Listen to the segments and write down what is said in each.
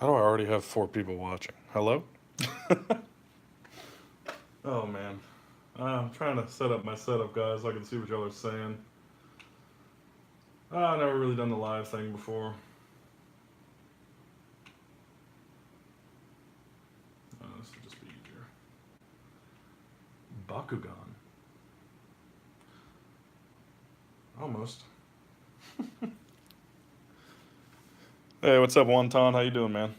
How do I already have 4 people watching? Hello? Oh man. I'm trying to set up my setup, guys, so I can see what y'all are saying. I've never really done the live thing before. This will just be easier. Bakugan. Almost. Hey, what's up, Wonton? How you doing, man?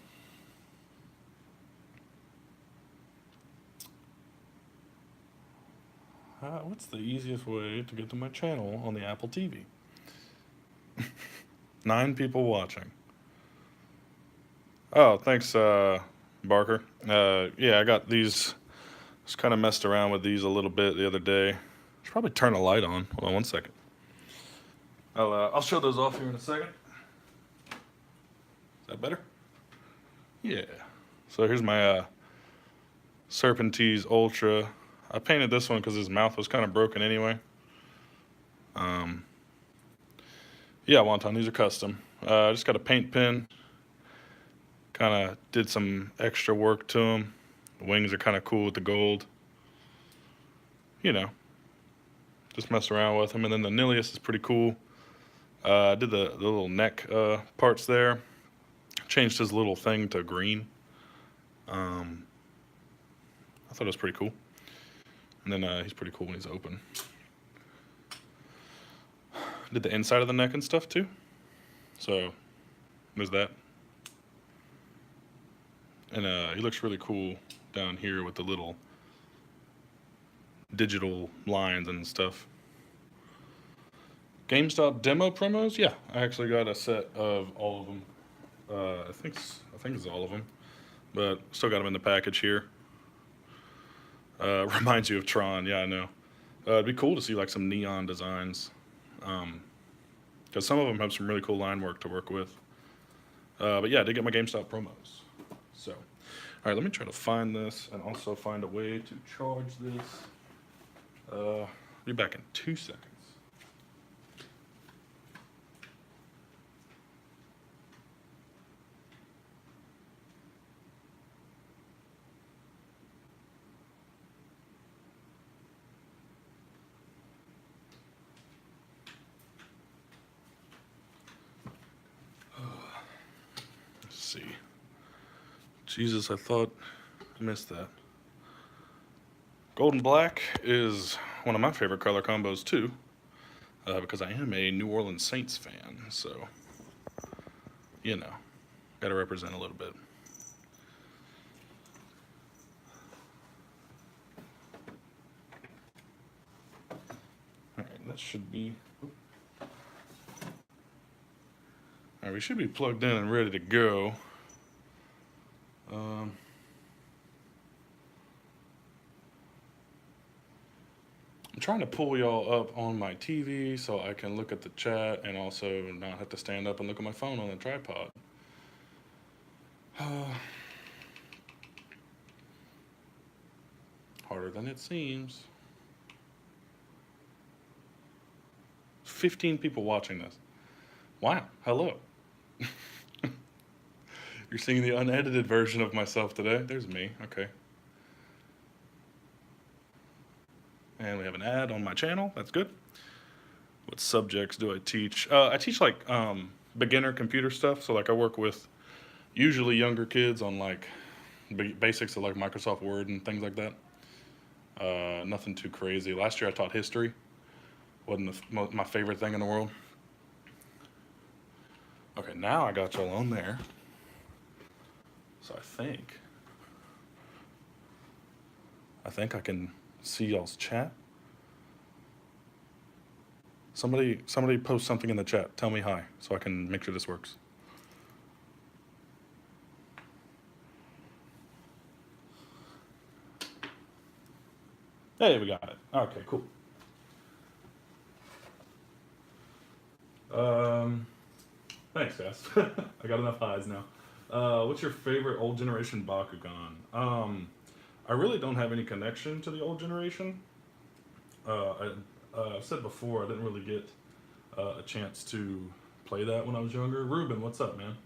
What's the easiest way to get to my channel on the Apple TV? 9 people watching. Oh, thanks, Barker. Yeah, I got these. Just kind of messed around with these a little bit the other day. Should probably turn a light on. Hold on one second. I'll show those off here in a second. Is that better? Yeah. So here's my Serpentese Ultra. I painted this one because his mouth was kind of broken anyway. Yeah, Wonton, these are custom. I just got a paint pen. Kind of did some extra work to them. The wings are kind of cool with the gold. You know, just messed around with them. And then the Nilius is pretty cool. I did the little neck parts there. Changed his little thing to green. I thought it was pretty cool. And then he's pretty cool when he's open. Did the inside of the neck and stuff too. So there's that. And he looks really cool down here with the little digital lines and stuff. GameStop demo promos? Yeah, I actually got a set of all of them. I think it's all of them, but still got them in the package here. Reminds you of Tron. Yeah, I know. It'd be cool to see like some neon designs, because some of them have some really cool line work to work with. But yeah, I did get my GameStop promos. So, all right, let me try to find this and also find a way to charge this. Be back in 2 seconds. Let's see. Jesus, I thought I missed that. Gold and black is one of my favorite color combos too, because I am a New Orleans Saints fan, so, you know, gotta represent a little bit. Alright, that should be... Alright, we should be plugged in and ready to go. I'm trying to pull y'all up on my TV so I can look at the chat and also not have to stand up and look at my phone on the tripod. Harder than it seems. 15 people watching this. Wow, hello. You're seeing the unedited version of myself today. There's me, okay. And we have an ad on my channel, that's good. What subjects do I teach? I teach like beginner computer stuff. So like I work with usually younger kids on like basics of like Microsoft Word and things like that. Nothing too crazy. Last year I taught history. Wasn't my favorite thing in the world. Okay, now I got y'all on there. So I think I can see y'all's chat. Somebody post something in the chat. Tell me hi so I can make sure this works. Hey, we got it. Okay, cool. Thanks, guys. I got enough highs now. What's your favorite old generation Bakugan? I really don't have any connection to the old generation. I've said before, I didn't really get a chance to play that when I was younger. Ruben, what's up, man?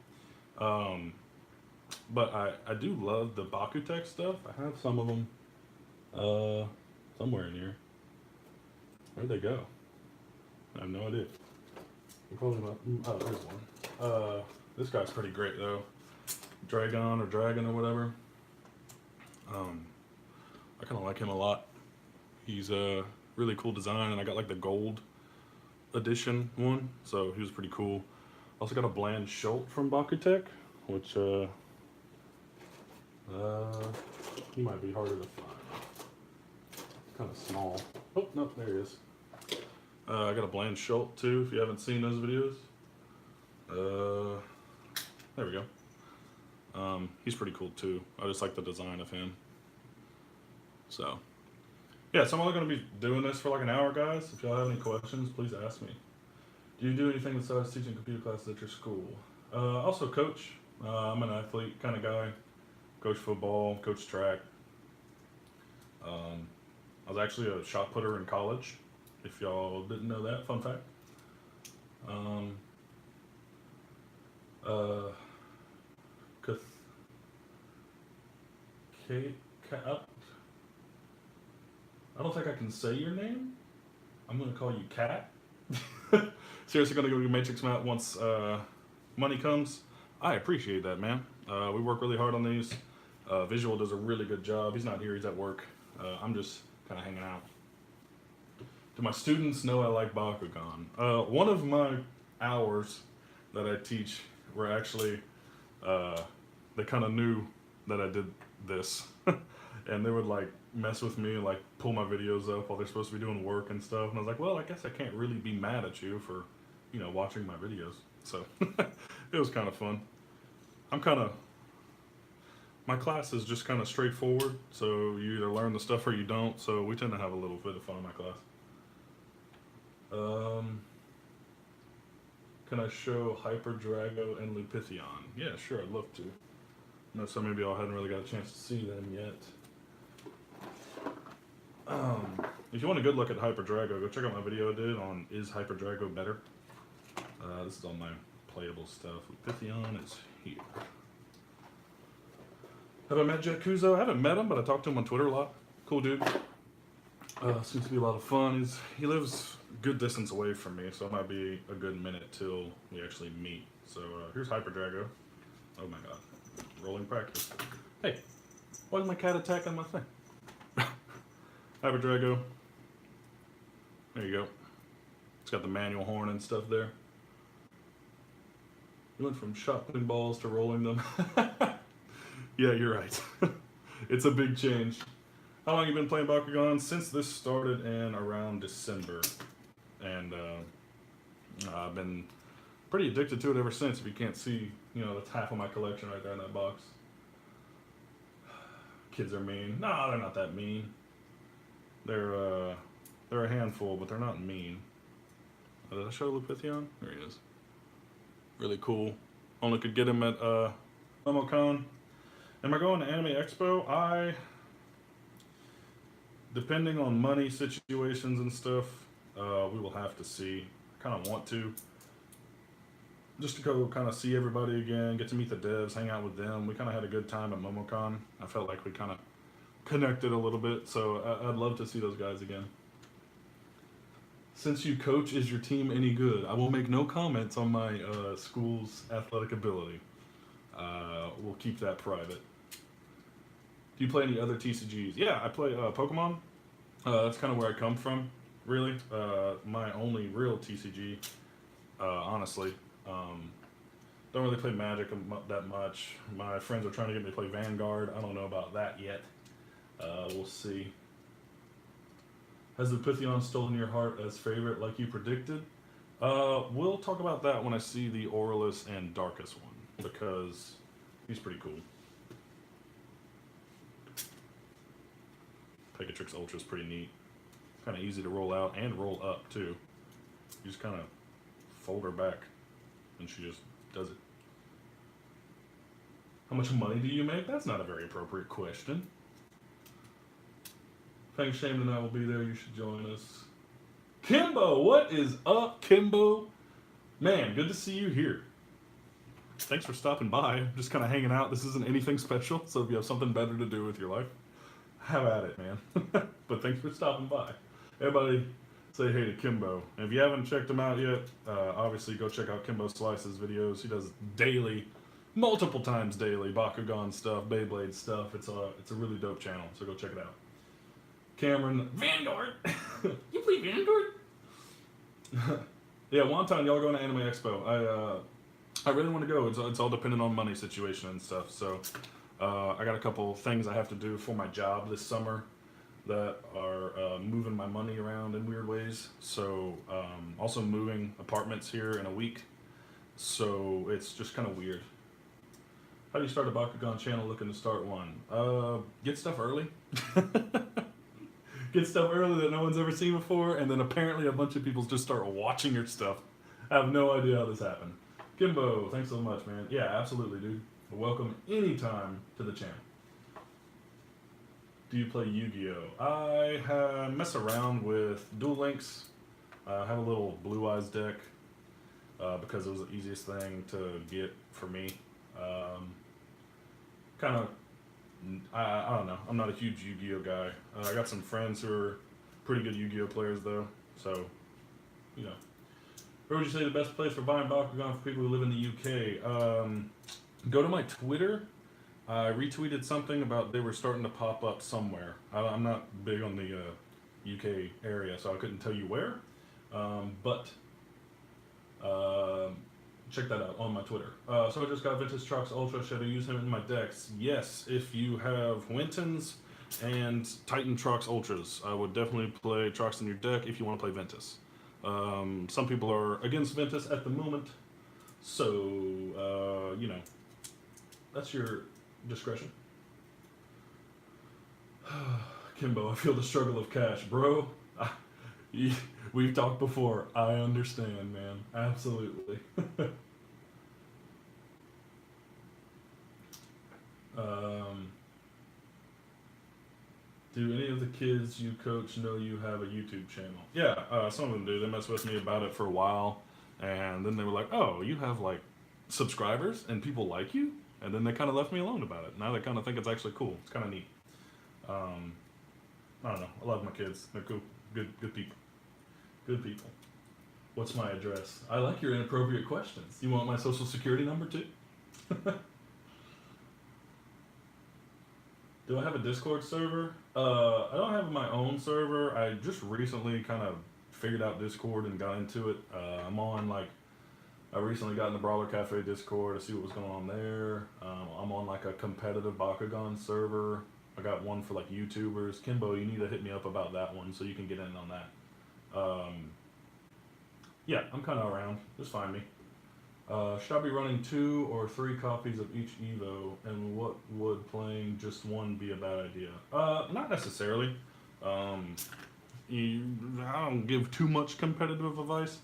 But I do love the Bakutech stuff. I have some of them somewhere in here. Where'd they go? I have no idea. You're probably about, oh, there's one. This guy's pretty great though. Dragon or whatever. I kind of like him a lot. He's a really cool design, and I got like the gold edition one, so he was pretty cool. Also got a bland Schult from Bakutech, which he might be harder to find. Kind of small. Oh no, there he is. I got a bland Schult too. If you haven't seen those videos, there we go. He's pretty cool too. I just like the design of him. So, yeah, so I'm only going to be doing this for like an hour, guys. If y'all have any questions, please ask me. Do you do anything besides teaching computer classes at your school? Also coach. I'm an athlete kind of guy. Coach football, coach track. I was actually a shot putter in college, if y'all didn't know that. Fun fact. I don't think I can say your name. I'm gonna call you Cat. Seriously, gonna go to Matrix Map once money comes. I appreciate that, man. We work really hard on these. Visual does a really good job. He's not here, he's at work. I'm just kind of hanging out. Do my students know I like Bakugan? One of my hours that I teach were actually, they kind of knew that I did this. And they would like mess with me and like pull my videos up while they're supposed to be doing work and stuff. And I was like, well, I guess I can't really be mad at you for, you know, watching my videos. So it was kind of fun. My class is just kind of straightforward. So you either learn the stuff or you don't. So we tend to have a little bit of fun in my class. Can I show Hyper Drago and Lupithion? Yeah, sure, I'd love to. I know some of y'all hadn't really got a chance to see them yet. If you want a good look at Hyper Drago, go check out my video I did on Is Hyper Drago Better? This is all my playable stuff. Lupithion is here. Have I met Yakuza? I haven't met him, but I talked to him on Twitter a lot. Cool dude. Seems to be a lot of fun. He lives a good distance away from me, so it might be a good minute till we actually meet. So here's Hyper Drago. Oh my god. Rolling practice. Hey, why is my cat attacking my thing? Hyper Drago. There you go. It's got the manual horn and stuff there. You went from shot putting balls to rolling them. Yeah, you're right. It's a big change. How long have you been playing Bakugan? Since this started in around December. And I've been pretty addicted to it ever since. If you can't see, you know, that's half of my collection right there in that box. Kids are mean. No, they're not that mean. They're a handful, but they're not mean. Did I show Lupithion? There he is. Really cool. Only could get him at MomoCon. Am I going to Anime Expo? Depending on money situations and stuff, we will have to see. I kind of want to. Just to go kind of see everybody again, get to meet the devs, hang out with them. We kind of had a good time at MomoCon. I felt like we kind of connected a little bit, so I'd love to see those guys again. Since you coach, is your team any good? I will make no comments on my school's athletic ability. We'll keep that private. Do you play any other TCGs? Yeah, I play Pokemon. That's kind of where I come from, really. My only real TCG, honestly. Don't really play Magic that much. My friends are trying to get me to play Vanguard. I don't know about that yet. We'll see. Has the Pythion stolen your heart as favorite like you predicted? We'll talk about that when I see the Aurelus and Darkus one, because he's pretty cool. Pegatrix Ultra is pretty neat. Kind of easy to roll out and roll up too. You just kind of fold her back and she just does it. How much money do you make? That's not a very appropriate question. Fang Shame and I will be there. You should join us. Kimbo, what is up, Kimbo? Man, good to see you here. thanks for stopping by. Just kind of hanging out. This isn't anything special, so if you have something better to do with your life, have at it, man. But thanks for stopping by. Everybody say hey to Kimbo. And if you haven't checked him out yet, obviously go check out Kimbo Slice's videos. He does daily, multiple times daily, Bakugan stuff, Beyblade stuff. It's a really dope channel, so go check it out. Cameron Vanguard. You play Vanguard? Yeah, Wonton, y'all going to Anime Expo. I really want to go. It's all dependent on money situation and stuff. So I got a couple things I have to do for my job this summer that are moving my money around in weird ways. So also moving apartments here in a week. So it's just kind of weird. How do you start a Bakugan channel? Looking to start one. Get stuff early. Get stuff early that no one's ever seen before, and then apparently a bunch of people just start watching your stuff. I have no idea how this happened. Kimbo, thanks so much, man. Yeah, absolutely, dude. Welcome anytime to the channel. Do you play Yu-Gi-Oh? I mess around with Duel Links. I have a little Blue Eyes deck because it was the easiest thing to get for me. Kind of, I don't know. I'm not a huge Yu-Gi-Oh guy. I got some friends who are pretty good Yu-Gi-Oh players though. So, you know. Where would you say the best place for buying Bakugan for people who live in the UK? Go to my Twitter. I retweeted something about they were starting to pop up somewhere. I'm not big on the UK area, so I couldn't tell you where. But check that out on my Twitter. So I just got Vintage Trox Ultra. Should I use him in my decks? Yes, if you have Wintons and Titan Trox Ultras, I would definitely play Trox in your deck if you want to play Ventus. Some people are against Ventus at the moment, so you know, that's your discretion. Kimbo, I feel the struggle of cash, bro. We've talked before. I understand, man. Absolutely. Do any of the kids you coach know you have a YouTube channel? Yeah, some of them do. They messed with me about it for a while, and then they were like, oh, you have like subscribers and people like you? And then they kind of left me alone about it. Now they kind of think it's actually cool. It's kind of neat. I don't know. I love my kids. They're cool. Good people. Good people. What's my address? I like your inappropriate questions. You want my social security number too? Do I have a Discord server? I don't have my own server. I just recently kind of figured out Discord and got into it. I'm on like, I recently got in the Brawler Cafe Discord to see what was going on there. I'm on like a competitive Bakugan server. I got one for like YouTubers. Kimbo, you need to hit me up about that one so you can get in on that. Yeah, I'm kind of around. Just find me. Should I be running 2 or 3 copies of each Evo, and what would playing just one be a bad idea? Not necessarily. I don't give too much competitive advice,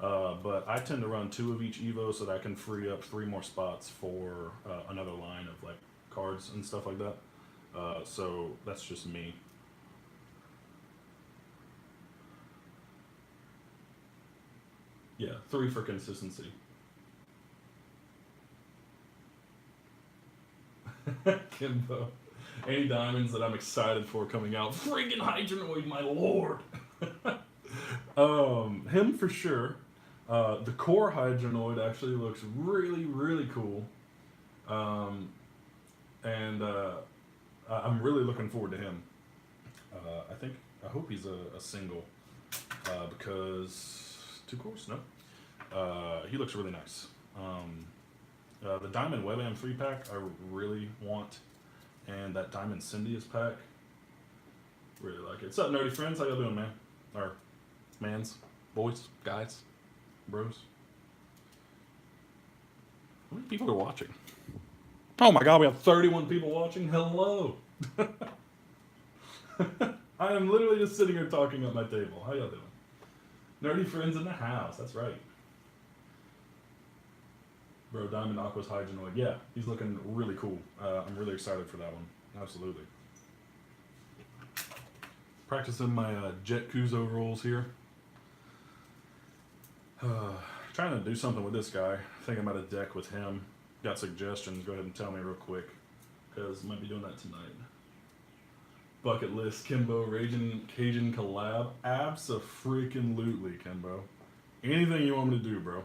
but I tend to run 2 of each Evo so that I can free up 3 more spots for another line of like cards and stuff like that. So that's just me. Yeah, 3 for consistency. Kimbo. Any diamonds that I'm excited for coming out? Friggin' Hydronoid, my lord! Him for sure. The core Hydronoid actually looks really, really cool. And I'm really looking forward to him. I hope he's a single. Because 2 cores? No. He looks really nice. The Diamond Webam 3-pack I really want, and that Diamond Cyndius pack, really like it. What's up, nerdy friends? How y'all doing, man? Or mans, boys, guys, bros? How many people are watching? Oh my god, we have 31 people watching? Hello! I am literally just sitting here talking at my table. How y'all doing? Nerdy friends in the house, that's right. Bro, Diamond Aqua's Hydronoid. Yeah, he's looking really cool. I'm really excited for that one. Absolutely. Practicing my Jet Kuzo rolls here. Trying to do something with this guy. think I'm at a deck with him. Got suggestions? Go ahead and tell me real quick, because I might be doing that tonight. Bucket list, Kimbo, RAGINxxCAJUN collab. Abso-freaking-lutely, Kimbo. Anything you want me to do, bro.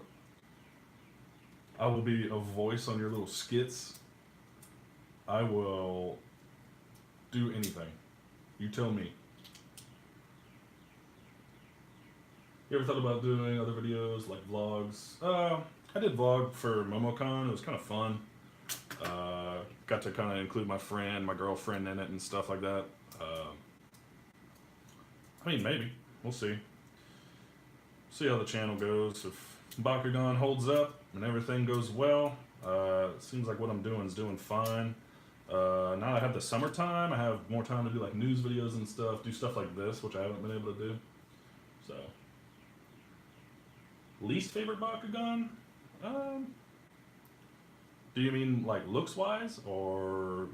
I will be a voice on your little skits. I will do anything. You tell me. You ever thought about doing other videos, like vlogs? I did vlog for MomoCon. It was kind of fun. Got to kind of include my friend, my girlfriend in it and stuff like that. I mean, maybe. We'll see. See how the channel goes. If Bakugan holds up and everything goes well, it seems like what I'm doing is doing fine. Now I have the summertime. I have more time to do like news videos and stuff. Do stuff like this, which I haven't been able to do. So, least favorite Bakugan? Do you mean like looks wise or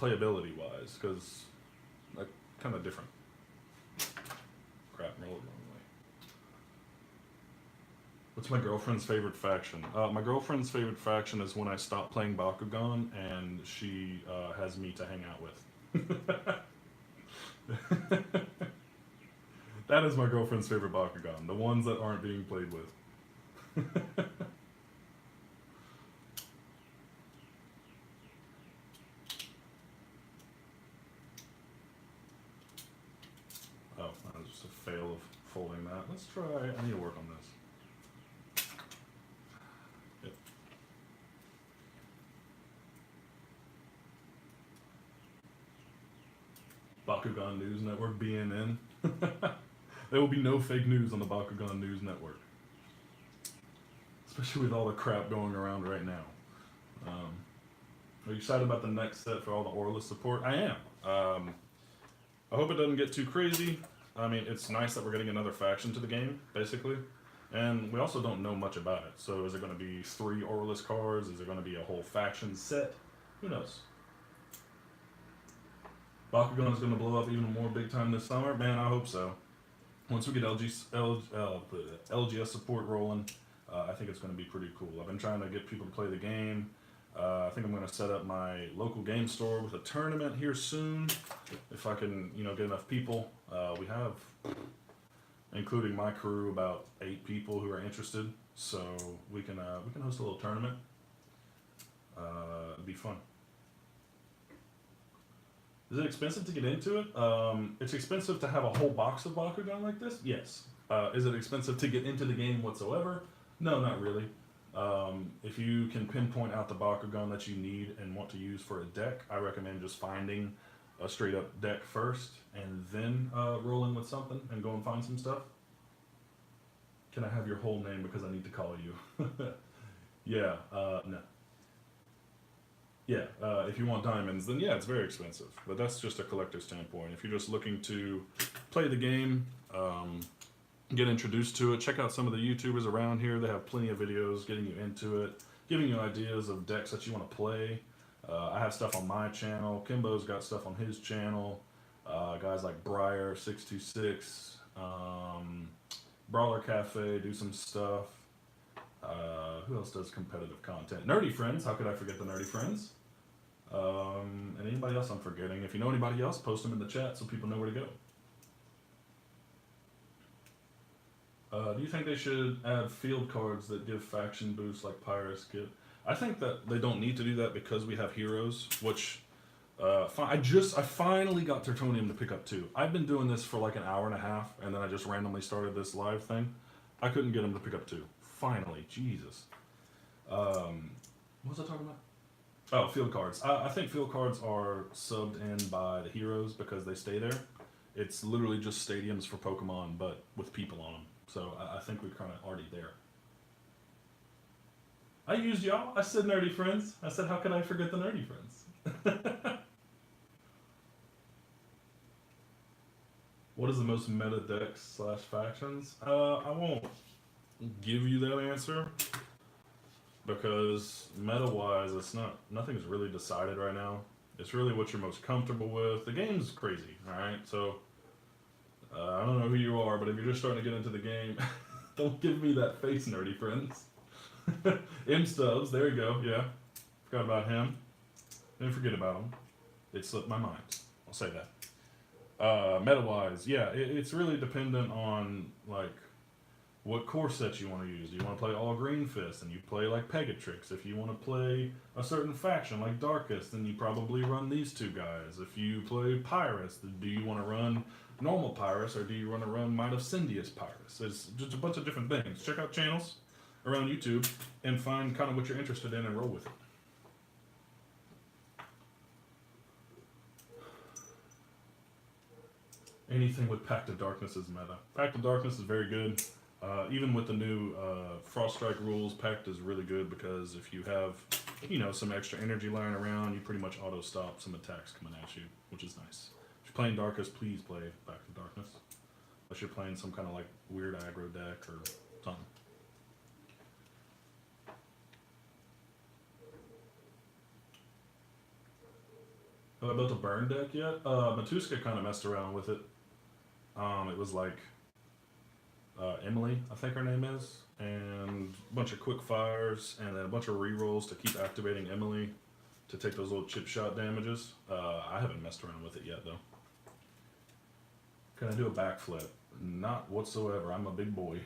playability wise? Because like kind of different. Crap, roll it the wrong way. What's my girlfriend's favorite faction? My girlfriend's favorite faction is when I stop playing Bakugan and she has me to hang out with. That is my girlfriend's favorite Bakugan. The ones that aren't being played with. Oh, that was just a fail of folding that. Let's try, I need to work on this. Yep. Bakugan News Network, BNN. There will be no fake news on the Bakugan News Network. Especially with all the crap going around right now. Are you excited about the next set for all the Orla support? I am. I hope it doesn't get too crazy. I mean, it's nice that we're getting another faction to the game, basically. And we also don't know much about it. So is it going to be 3 Orless cards? Is it going to be a whole faction set? Who knows? Bakugan is going to blow up even more big time this summer? Man, I hope so. Once we get LGS support rolling, I think it's going to be pretty cool. I've been trying to get people to play the game. I think I'm going to set up my local game store with a tournament here soon. If I can, get enough people. We have, including my crew, about 8 people who are interested. So we can host a little tournament. It'd be fun. Is it expensive to get into it? It's expensive to have a whole box of Bakugan like this? Yes. Is it expensive to get into the game whatsoever? No, not really. If you can pinpoint out the Bakugan that you need and want to use for a deck, I recommend just finding a straight up deck first and then rolling with something and go and find some stuff. Can I have your whole name because I need to call you? Yeah, no. Yeah, if you want diamonds, then yeah, it's very expensive. But that's just a collector standpoint. If you're just looking to play the game, get introduced to it, check out some of the YouTubers around here. They have plenty of videos getting you into it, giving you ideas of decks that you want to play. I have stuff on my channel. Kimbo's got stuff on his channel. Guys like Briar626, Brawler Cafe do some stuff. Who else does competitive content? Nerdy Friends. How could I forget the Nerdy Friends? And anybody else I'm forgetting. If you know anybody else, post them in the chat so people know where to go. Do you think they should add field cards that give faction boosts like Pyrus give? I think that they don't need to do that because we have heroes, which I finally got Tertonium to pick up too. I've been doing this for like an hour and a half, and then I just randomly started this live thing. I couldn't get him to pick up 2. Finally, Jesus. What was I talking about? Oh, field cards. I think field cards are subbed in by the heroes because they stay there. It's literally just stadiums for Pokemon, but with people on them. So I think we're kind of already there. I used y'all. I said Nerdy Friends. I said, how could I forget the Nerdy Friends? What is the most meta decks / factions? I won't give you that answer because meta-wise, nothing's really decided right now. It's really what you're most comfortable with. The game's crazy, all right? So I don't know who you are, but if you're just starting to get into the game, don't give me that face, Nerdy Friends. M Stubbs, there you go. Yeah, forgot about him. Didn't forget about him. It slipped my mind. I'll say that. Meta wise, yeah, it's really dependent on like what core sets you want to use. Do you want to play all green fist and you play like Pegatrix? If you want to play a certain faction like Darkest, then you probably run these two guys. If you play Pyrus, do you want to run normal Pyrus or do you want to run Might of Cindius Pyrus? It's just a bunch of different things. Check out channels around YouTube and find kind of what you're interested in and roll with it. Anything with Pact of Darkness is meta. Pact of Darkness is very good. Even with the new Frost Strike rules, Pact is really good because if you have, some extra energy lying around, you pretty much auto stop some attacks coming at you, which is nice. If you're playing Darkest, please play Pact of Darkness. Unless you're playing some kind of like weird aggro deck or something. Have I built a burn deck yet? Matuska kind of messed around with it. It was like Emily, I think her name is, and a bunch of quick fires, and then a bunch of rerolls to keep activating Emily to take those little chip shot damages. I haven't messed around with it yet though. Can I do a backflip? Not whatsoever. I'm a big boy.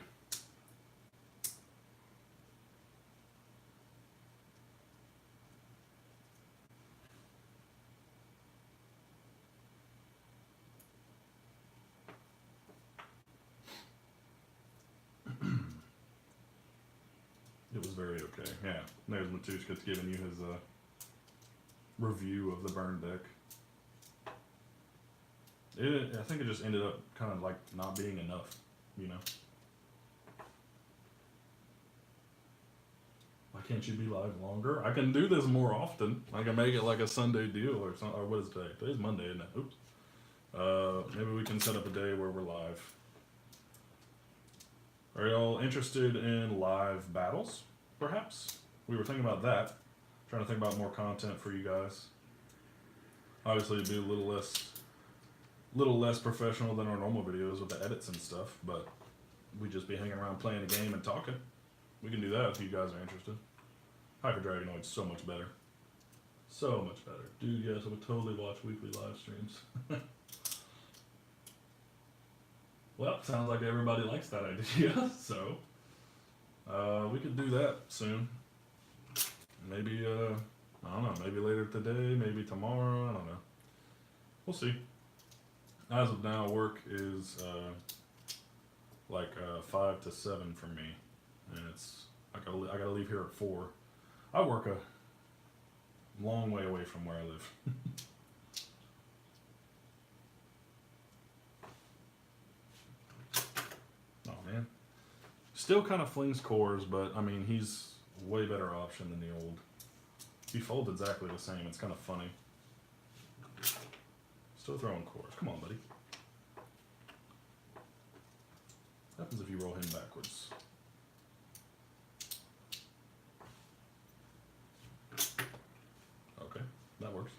It was very okay. Yeah, there's Matushka giving you his review of the burn deck. I think it just ended up kind of like not being enough, Why can't you be live longer? I can do this more often. I can make it like a Sunday deal or something. Or what is today? Today's Monday, isn't it? Oops. Maybe we can set up a day where we're live. Are y'all interested in live battles, perhaps? We were thinking about that. Trying to think about more content for you guys. Obviously, it'd be a little less professional than our normal videos with the edits and stuff, but we'd just be hanging around playing a game and talking. We can do that if you guys are interested. Hyper Dragonoid's so much better. So much better. Dude, yes, I would totally watch weekly live streams. Well, sounds like everybody likes that idea, so we could do that soon. Maybe, I don't know, maybe later today, maybe tomorrow, I don't know. We'll see. As of now, work is like 5 to 7 for me, and I gotta leave here at 4. I work a long way away from where I live. Man. Still kind of flings cores, but I mean, he's a way better option than the old. He folds exactly the same. It's kind of funny. Still throwing cores. Come on, buddy. What happens if you roll him backwards? Okay, that works.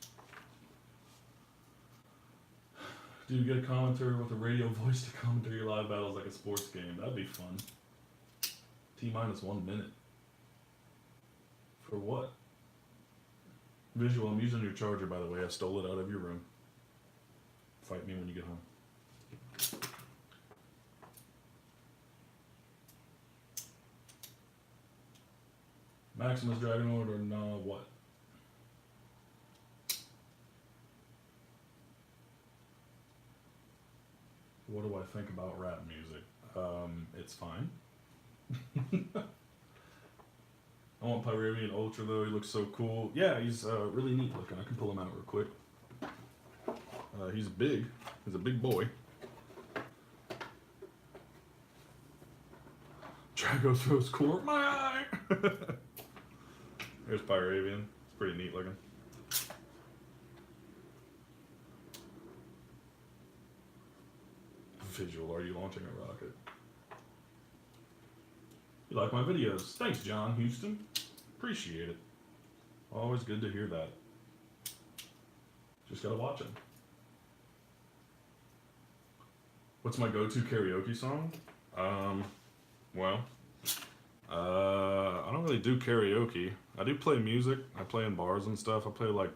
Do you get a commentary with a radio voice to commentary your live battles like a sports game? That'd be fun. T-minus 1 minute. For what? Visual, I'm using your charger, by the way. I stole it out of your room. Fight me when you get home. Maximus Dragonoid or no, what? What do I think about rap music? It's fine. I want Pyravian Ultra though, he looks so cool. Yeah, he's really neat looking. I can pull him out real quick. He's big. He's a big boy. Drago throws core. My eye! There's Pyravian. It's pretty neat looking. Visual, are you launching a rocket? You like my videos? Thanks, John Houston. Appreciate it. Always good to hear that. Just gotta watch it. What's my go-to karaoke song? Well, I don't really do karaoke. I do play music. I play in bars and stuff. I play like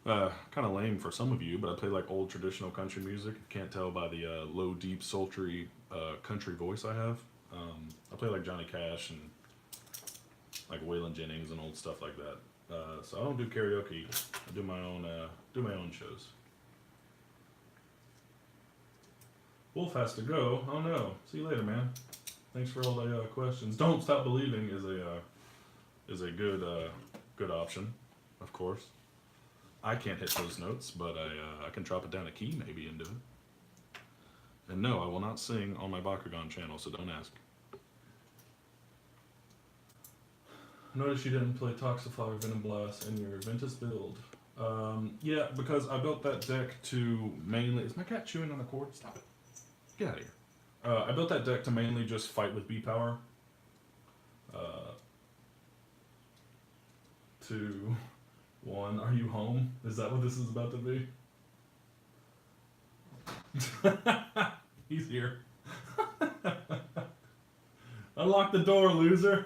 kind of lame for some of you, but I play like old traditional country music. You can't tell by the low, deep, sultry country voice I have. I play like Johnny Cash and like Waylon Jennings and old stuff like that. So I don't do karaoke. I do my own shows. Wolf has to go. Oh no. See you later, man. Thanks for all the questions. Don't Stop Believing is a good option, of course. I can't hit those notes, but I can drop it down a key maybe and do it. And no, I will not sing on my Bakugan channel, so don't ask. Notice you didn't play Toxify or Venom Blast in your Ventus build. Yeah, because I built that deck to mainly... Is my cat chewing on the cord? Stop it. Get out of here. I built that deck to mainly just fight with B-Power. 2, 1, are you home? Is that what this is about to be? He's here. Unlock the door, loser.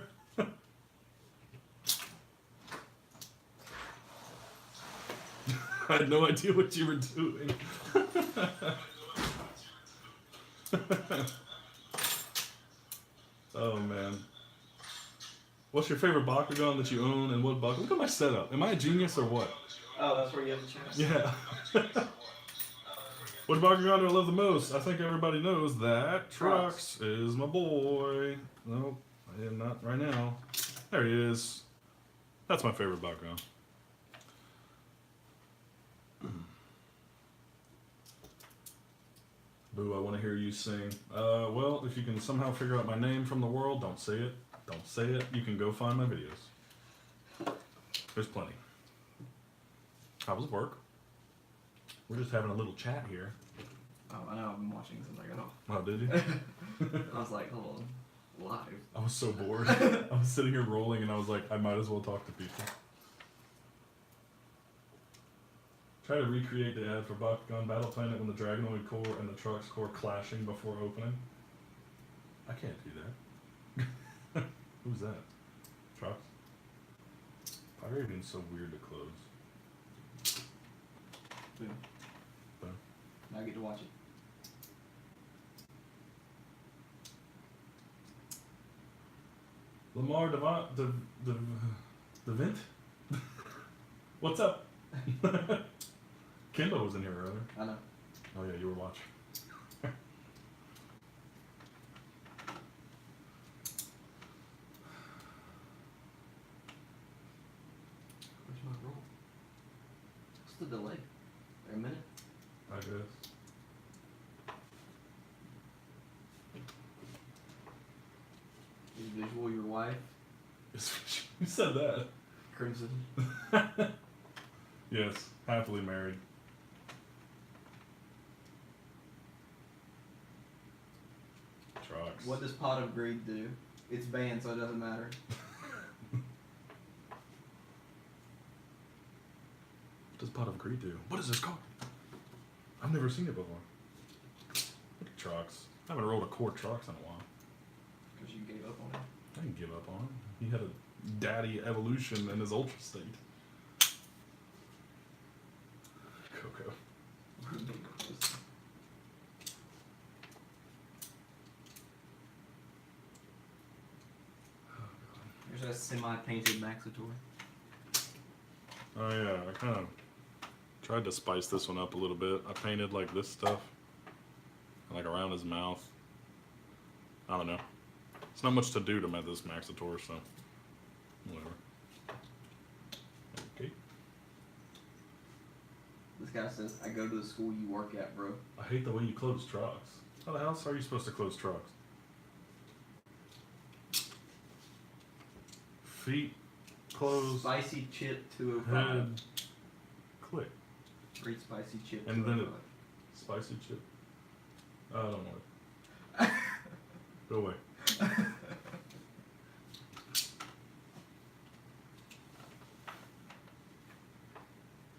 I had no idea what you were doing. Oh man. What's your favorite Bakugan that you own and what Bakugan? Look at my setup. Am I a genius or what? Oh, that's where you have the chance. Yeah. What Bakugan do I love the most? I think everybody knows that Trux is my boy. Nope, I am not right now. There he is. That's my favorite Bakugan. Boo, I want to hear you sing. Well, if you can somehow figure out my name from the world, don't say it. Don't say it. You can go find my videos. There's plenty. How was work? We're just having a little chat here. Oh, I know. I've been watching since I got off. Oh, did you? I was like, hold on. Live. I was so bored. I was sitting here rolling and I was like, I might as well talk to people. Try to recreate the ad for Bakugan Battle Planet when the Dragonoid core and the Trux core clashing before opening. I can't do that. Who's that? Trux? Fire being so weird to close. Boom. Boom. Now I get to watch it. Lamar Devint? What's up? Kimbo was in here earlier. I know. Oh yeah, you were watching. Where's my roll? What's the delay? A minute? I guess. Is visual your wife? Who said that? Crimson. Yes, happily married. Trux. What does Pot of Greed do? It's banned, so it doesn't matter. What does Pot of Greed do? What is this called? I've never seen it before. Look at Trux. I haven't rolled a core Trux in a while. Because you gave up on it. I didn't give up on him. He had a daddy evolution in his ultra state. Coco. There's a semi-painted Maxitour. Oh yeah, I kind of tried to spice this one up a little bit. I painted like this stuff, like around his mouth. I don't know. It's not much to do to this Maxitour, so whatever. Okay. This guy says, I go to the school you work at, bro. I hate the way you close Trux. How the hell are you supposed to close Trux? Feet close. Spicy chip 205. Head click. Read spicy chip And then 205. Spicy chip. I don't want it. Go away.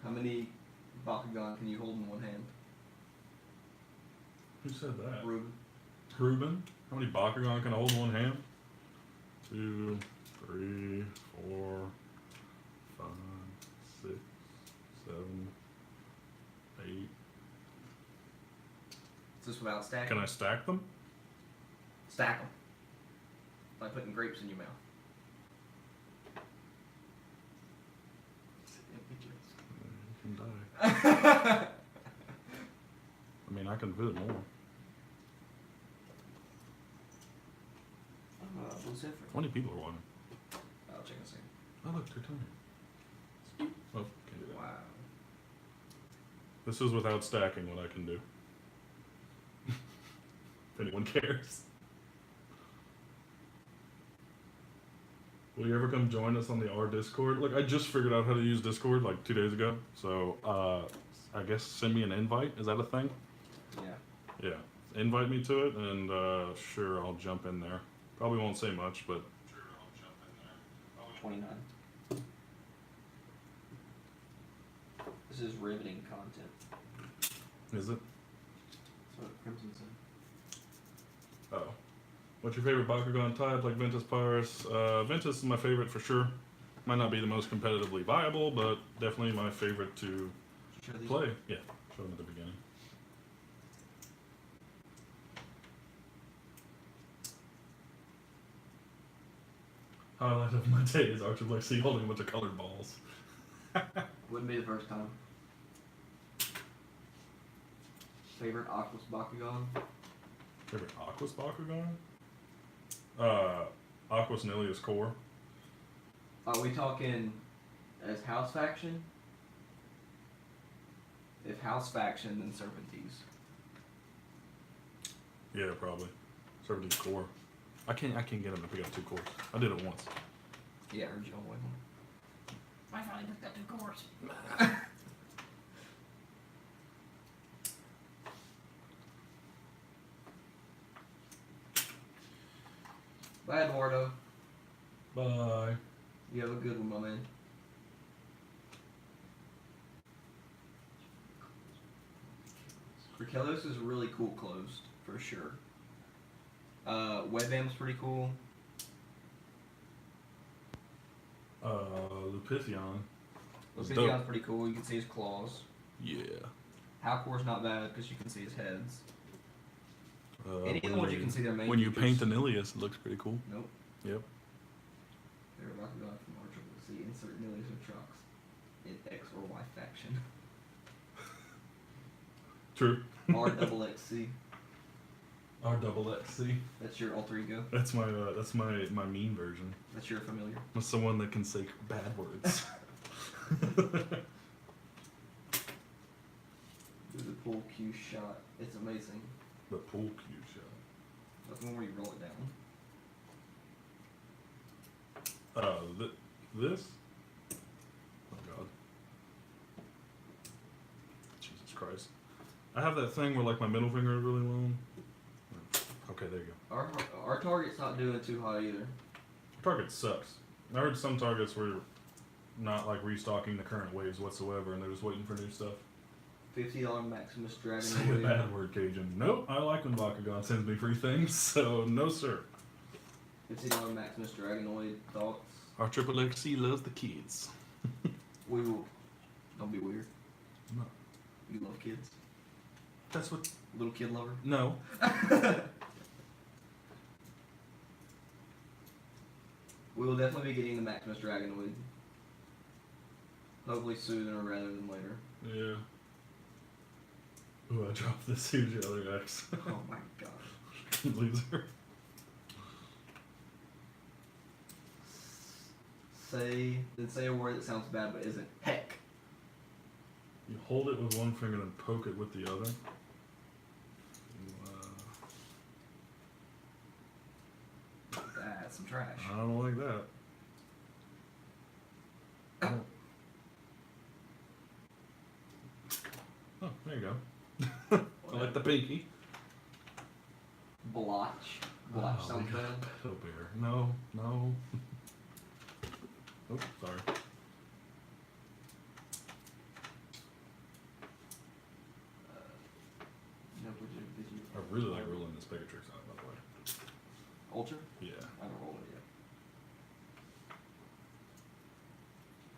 How many Bakugan can you hold in one hand? Who said that? Ruben. Ruben? How many Bakugan can I hold in one hand? 2, 3, 4, 5, 6, 7, 8. Is this without stacking? Can I stack them? Stack them. Like putting grapes in your mouth. You can die. I mean, I can fit more. Blue Zephyr. 20 people are watching. I'll check and see. Oh, look, they're tiny. Oh, can't do that. Wow. This is without stacking what I can do. If anyone cares. Will you ever come join us on the R Discord? Look, I just figured out how to use Discord like 2 days ago. So, I guess send me an invite. Is that a thing? Yeah. Yeah. Invite me to it, and sure, I'll jump in there. Probably won't say much, but sure, I'll jump in there. 29. This is riveting content. Is it? That's what Crimson said. Oh. What's your favorite Bakugan type, like Ventus Pyrus? Ventus is my favorite for sure. Might not be the most competitively viable, but definitely my favorite to play. Yeah, show them at the beginning. Highlight of my day is Archer Lexi holding a bunch of colored balls. Wouldn't be the first time. Favorite Aquas Bakugan? Favorite Aquas Bakugan? Aquas Nilius Core. Are we talking as House Faction? If House Faction, then Serpentines. Yeah, probably. Serpentine Core. I can't get them if we got 2 cores. I did it once. Yeah, I heard you on one. I finally picked up 2 cores. Bye, Eduardo. Bye. You have a good one, my man. Rakelos is really cool closed, for sure. Webam's pretty cool. Lupithion. Lupithion's pretty cool. You can see his claws. Yeah. Halcor's not bad because you can see his heads. Any of the ones you can see their main when you features. paint an Ilias, it looks pretty cool. Nope. Yep. They're Bakugan from RAGINxxC. Insert Nilius or trucks in X or Y faction. True. RXXC. RXXC. That's your alter ego. That's my mean version. That's your familiar. That's someone that can say bad words. Do the pull Q shot. It's amazing. The pool cue shot. That's the one where you roll it down. This? Oh god. Jesus Christ. I have that thing where like my middle finger is really long. Okay, there you go. Our target's not doing too hot either. Target sucks. I heard some targets were not like restocking the current waves whatsoever, and they're just waiting for new stuff. $50 Maximus Dragon. Say a bad word, Cajun. Nope, I like when Bakugan sends me free things, so no sir. $50 Maximus Dragonoid thoughts. Our XXXC loves the kids. We will. Don't be weird. No. You love kids. That's what. Little kid lover. No. We will definitely be getting the Maximus Dragonoid. Hopefully sooner rather than later. Yeah. Ooh, I dropped this huge other X. Oh my gosh. Loser. Say a word that sounds bad but isn't. Heck. You hold it with one finger and poke it with the other. That's some trash. I don't like that. Oh. Oh, there you go. I like the pinky. Blotch. Blotch Oh, sounds we got bad. a pedo bear. No, no. Oh, sorry. No, did you? I really like rolling this Pegatrix out, by the way. Ultra? Yeah. I haven't rolled it yet.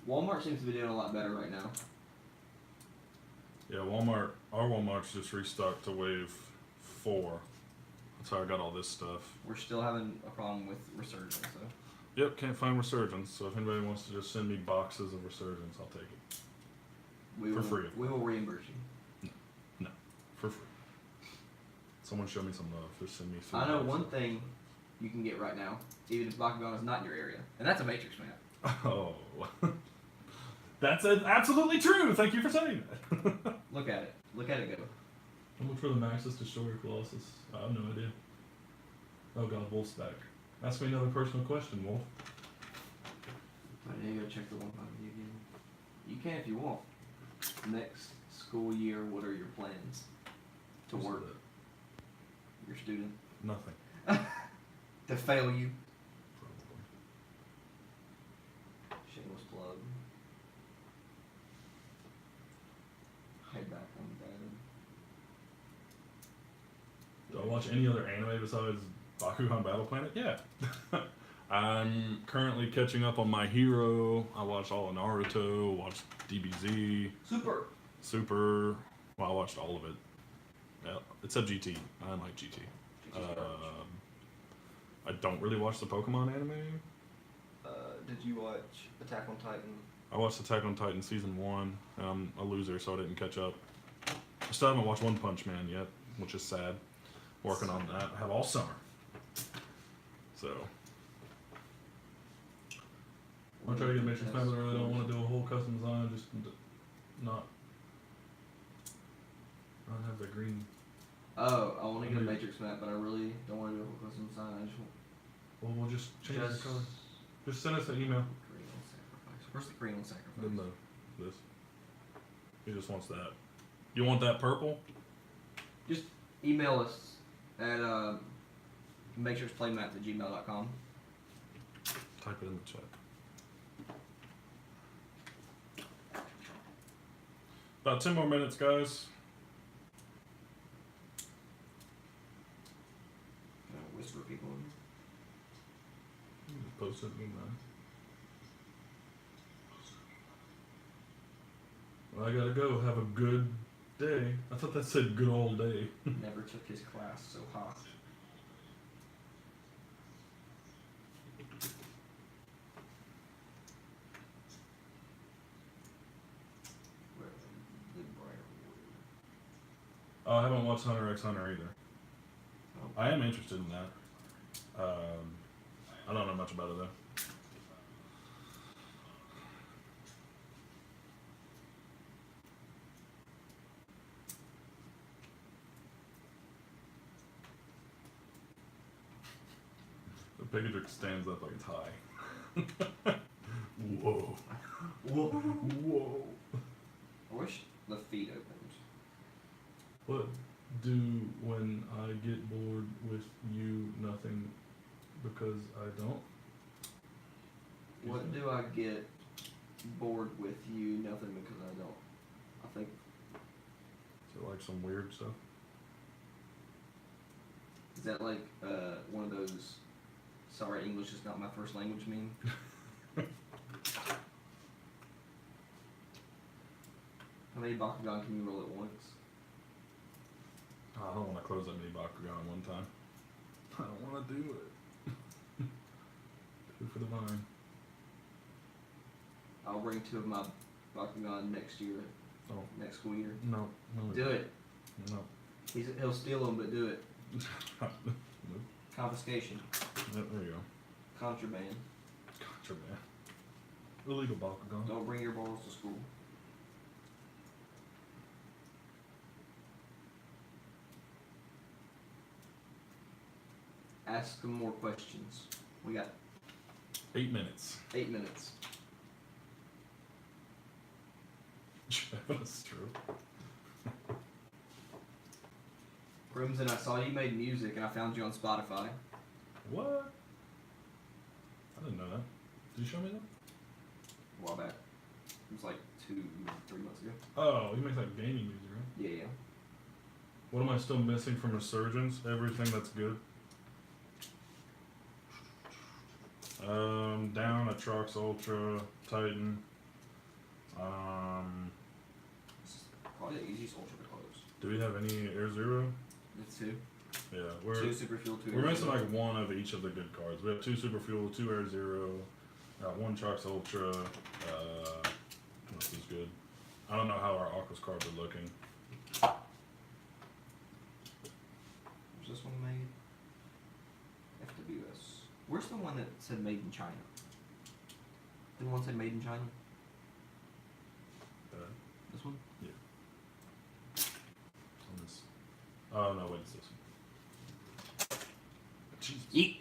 Walmart seems to be doing a lot better right now. Yeah, our Walmart's just restocked to wave 4. That's how I got all this stuff. We're still having a problem with Resurgence, so. Yep, can't find Resurgence, so if anybody wants to just send me boxes of Resurgence, I'll take it. For free. We will reimburse you. No, for free. Someone show me some love. Just send me some I know boxes. one thing you can get right now, even if Bakugan is not in your area, and that's a Matrix map. Oh. That's absolutely true. Thank you for saying that. Look at it. Look at it go. How much for the Maxis Destroyer Colossus? I have no idea. Oh god, Wolf's back. Ask me another personal question, Wolf. I need to go check the 1.5 again. You can if you want. Next school year, what are your plans to What's work? that? Your student Nothing. to fail you. Probably. Shameless plug. Head back on that. Do I watch any other anime besides Bakugan Battle Planet? Yeah. I'm currently catching up on My Hero. I watched all of Naruto, watched DBZ, Super. Well, I watched all of it. Yeah, except GT. I like GT. I don't really watch the Pokemon anime. Did you watch Attack on Titan? I watched Attack on Titan Season 1. I'm a loser, so I didn't catch up. I still haven't watched One Punch Man yet, which is sad. Working on that. I have all summer. So. I'm trying to get Matrix Man, but I really don't want to do a whole custom design. Just not. I don't have the green. Oh, I want to get a Matrix map, but I really don't want to do a whole custom design. I just want. Well, we'll just change the color. Just send us an email. Green on sacrifice. Where's the green on sacrifice? Then this. He just wants that. You want that purple? Just email us at matrixplaymaps@gmail.com. Type it in the chat. About 10 more minutes, guys. Can I whisper people in? Just post it in there. Well, I gotta go. Have a good day. I thought that said good old day. Never took his class so hot. I haven't watched Hunter x Hunter either. Oh. I am interested in that. I don't know much about it though. The Pigadrick stands up like it's high. Whoa. Whoa. Whoa. I wish the feet opened. What do when I get bored with you? Nothing, because I don't. What do I get bored with you? Nothing because I don't. I think. Is it like some weird stuff? Is that like one of those sorry English is not my first language meme? How many Bakugan can you roll at once? I don't want to close that many Bakugan at one time. I don't want to do it. 2 for the vine. I'll bring 2 of my Bakugan next year. Oh. Next school year. No. Do it. No. He'll steal them, but do it. Nope. Confiscation. Yep, there you go. Contraband. Contraband. Illegal Bakugan. Don't bring your balls to school. Ask them more questions. We got 8 minutes. 8 minutes. That's true. Crimson, I saw you made music and I found you on Spotify. What? I didn't know that. Did you show me that? A while back. It was like 2-3 months ago. Oh, he makes like gaming music, right? Yeah. What am I still missing from Resurgence? Everything that's good. Down, Atrox Ultra, Titan. This is probably the easiest ultra to close. Do we have any Air Zero? It's two. Yeah, 2 super fuel, 2 we're Air missing Zero. like one of each of the good cards. We have 2 Super Fuel, 2 Air Zero, 1 Trox Ultra. What else is good? I don't know how our Aquas cards are looking. Where's this one made? FWS. Where's the one that said made in China? Didn't one say made in China? This one? On this. Oh no, wait, it's this one. Jesus. Yeet!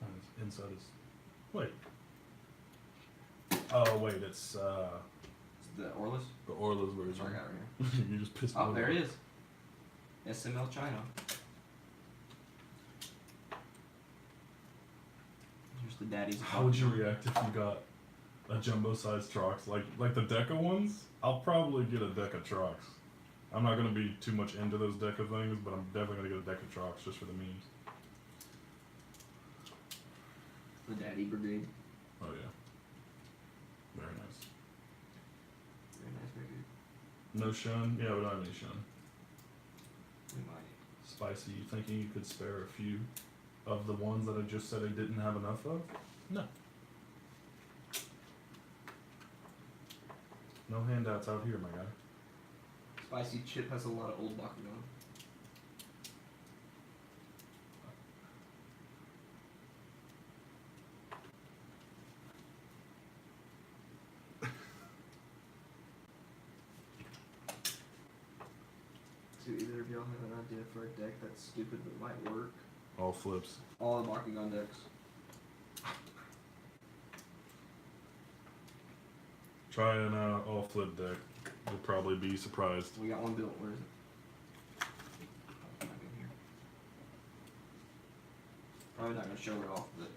Oh, it's inside is. Wait. Oh wait, it's It's the Orlis? the Orla's That's version. what I got right here. You just pissed me Oh, off. there it is. SML China. Here's the daddies. How would you react if you got a jumbo-sized Trox, like the Deca ones? I'll probably get a Deca Trox. I'm not gonna be too much into those Deca things, but I'm definitely gonna get a Deca Trox just for the memes. The daddy brigade. Oh yeah. Very nice. Very nice, very good. No Shun? Yeah, we don't have any Shun. We might. Spicy, you thinking you could spare a few of the ones that I just said I didn't have enough of? No. No handouts out here, my guy. Spicy Chip has a lot of old Bakugan. Do either of y'all have an idea for a deck that's stupid but might work? All flips. All the Bakugan decks. Try an all flip deck. You'll probably be surprised. We got one built. Where is it? Oh, it's not in here. Probably not gonna show it off, but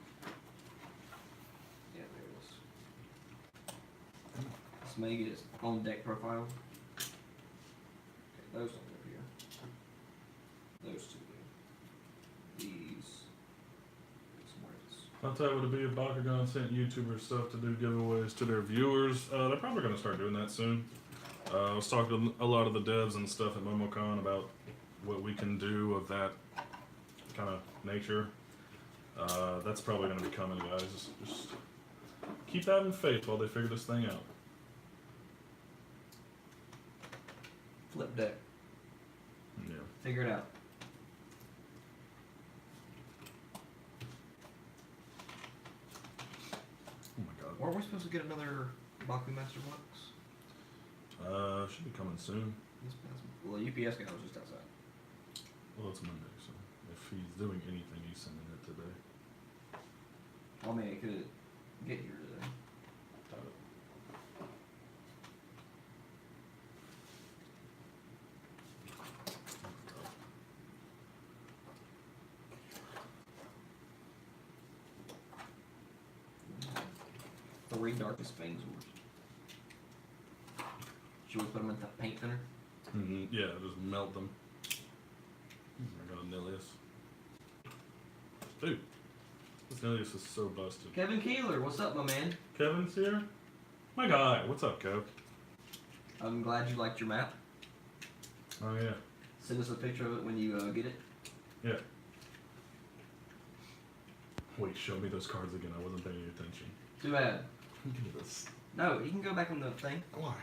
yeah, there it is. Let's make it its own deck profile. Okay, those don't live here. Those two do. These. Somewhere else. I'll tell you what it'd be if Bakugan sent YouTubers stuff to do giveaways to their viewers. They're probably going to start doing that soon. I was talking to a lot of the devs and stuff at MomoCon about what we can do of that kind of nature. That's probably going to be coming, guys. Just keep having faith while they figure this thing out. Flip deck. Yeah. Figure it out. Oh my god. Or are we supposed to get another Baku Master Box? Should be coming soon. Well, the UPS guy was just outside. Well, it's Monday, so if he's doing anything, he's sending it today. Well, I mean, it could get here today. Doubt it. Three Darkest Fangs Wars. Should we put them in the paint thinner? Yeah, just melt them. I got a Nilius. Dude, this Nilius is so busted. Kevin Keeler, what's up, my man? Kevin's here? My guy, what's up, Kev? I'm glad you liked your map. Oh, yeah. Send us a picture of it when you get it. Yeah. Wait, show me those cards again. I wasn't paying attention. Too bad. Look at this. No, you can go back on the thing. Why?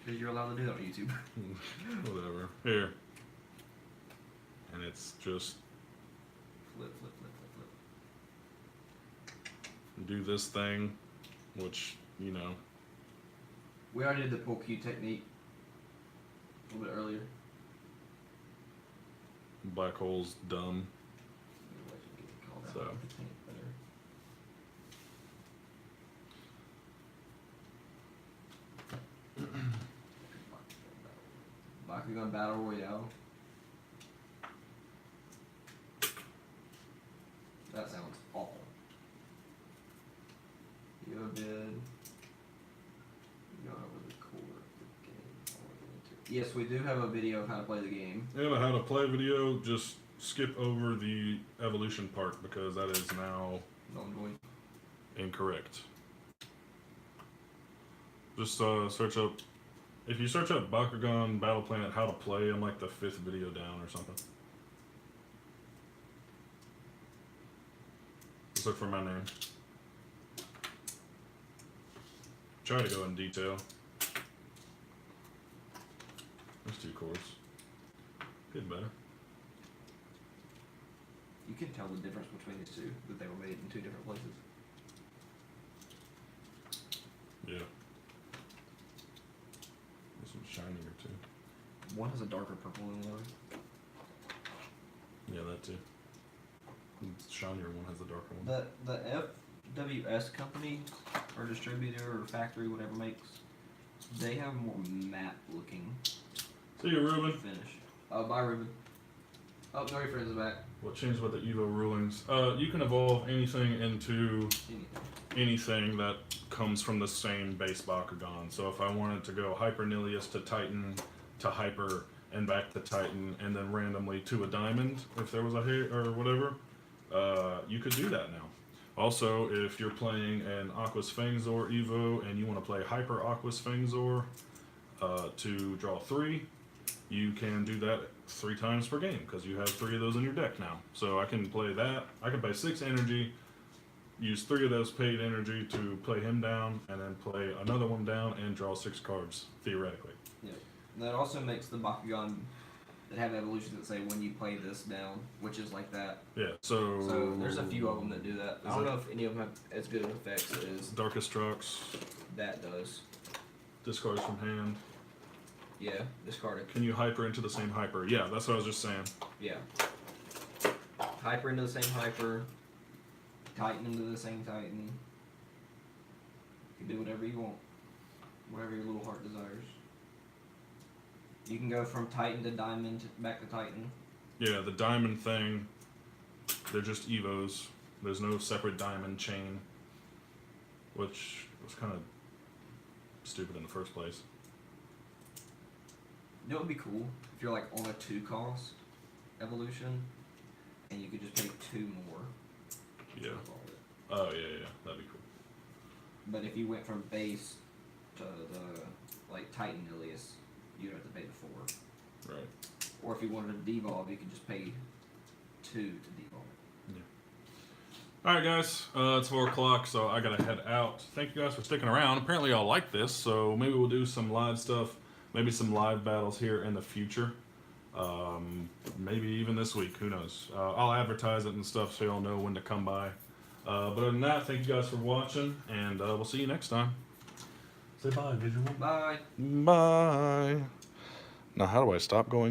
Because you're allowed to do that on YouTube. Whatever. Here. And it's just Flip, flip, flip, flip, flip. do this thing, which, you know. We already did the pull Q technique a little bit earlier. Black hole's dumb. So. Bakugan Battle Royale. That sounds awful. You have been going over the core of the game. Yes, we do have a video of how to play the game. And how to play video, just skip over the evolution part because that is now Non-void. incorrect. Just search up. If you search up Bakugan Battle Planet how to play, I'm like the 5th video down or something. Just look for my name. Try to go in detail. There's 2 cores. Getting better. You can tell the difference between these two, that they were made in 2 different places. Yeah. There's some shinier too. One has a darker purple than the other. Yeah, that too. The shinier one has the darker one. The FWS company, or distributor, or factory, whatever makes, they have more matte looking See you, Ruben. finish. Oh, bye, Ruben. Oh, no, your friends are back. What changed about the Evo rulings? You can evolve anything into anything that comes from the same base Bakugan. So if I wanted to go Hyper Nilius to Titan to Hyper and back to Titan and then randomly to a Diamond, if there was a hit or whatever, you could do that now. Also, if you're playing an Aquas Fangzor Evo and you want to play Hyper Aquas Fangzor to draw 3, you can do that 3 times per game because you have 3 of those in your deck now. So I can play that. I can pay 6 energy, use 3 of those paid energy to play him down, and then play another one down and draw 6 cards, theoretically. Yeah. That also makes the Bakugan that have evolutions that say when you play this down, which is like that. Yeah, so... So there's a few of them that do that. I don't know if any of them have as good of effects as Darkest Strux, that does. discards from hand. Yeah, discarded. Can you hyper into the same hyper? Yeah, that's what I was just saying. Yeah. Hyper into the same hyper. Titan into the same Titan. You can do whatever you want. Whatever your little heart desires. You can go from Titan to Diamond, back to Titan. Yeah, the Diamond thing, they're just Evos. There's no separate Diamond chain, which was kind of stupid in the first place. You know what would be cool? If you're like on a 2 cost evolution, and you could just pay 2 more. Yeah. to evolve it. Oh, yeah, that'd be cool. But if you went from base to the like Titan Ilias, you'd have to pay the 4. Right. Or if you wanted to devolve, you could just pay 2 to devolve. Alright guys, it's 4 o'clock, so I gotta head out. Thank you guys for sticking around. Apparently y'all like this, so maybe we'll do some live stuff, maybe some live battles here in the future. Maybe even this week, who knows. I'll advertise it and stuff so y'all know when to come by. But other than that, thank you guys for watching, and we'll see you next time. Say bye, visual. Bye! Bye! Now how do I stop going?